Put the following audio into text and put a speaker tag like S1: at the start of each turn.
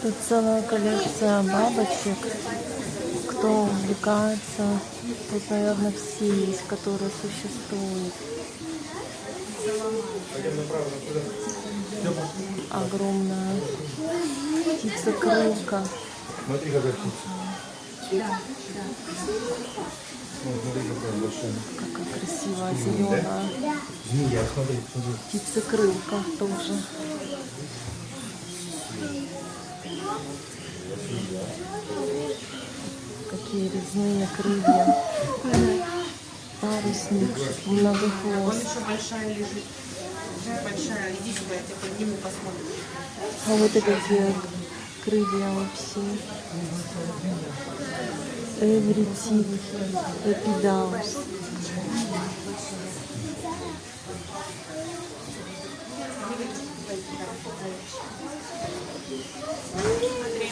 S1: Тут целая коллекция бабочек. Кто увлекается, тут, наверное, все есть, которые существуют. Огромная птицекрылка.
S2: Смотри, какая птица. Смотри, какая большая.
S1: Какая красивая, зеленая.
S2: Змея, смотри, смотри.
S1: Птицекрылка тоже. Какие резные крылья. Парусник,
S3: Вон
S1: многохвост.
S3: еще большая лежит. Большая. Иди сюда, я тебя подниму, посмотрим.
S1: А вот это какие крылья вообще. Эвритик, эпидаус.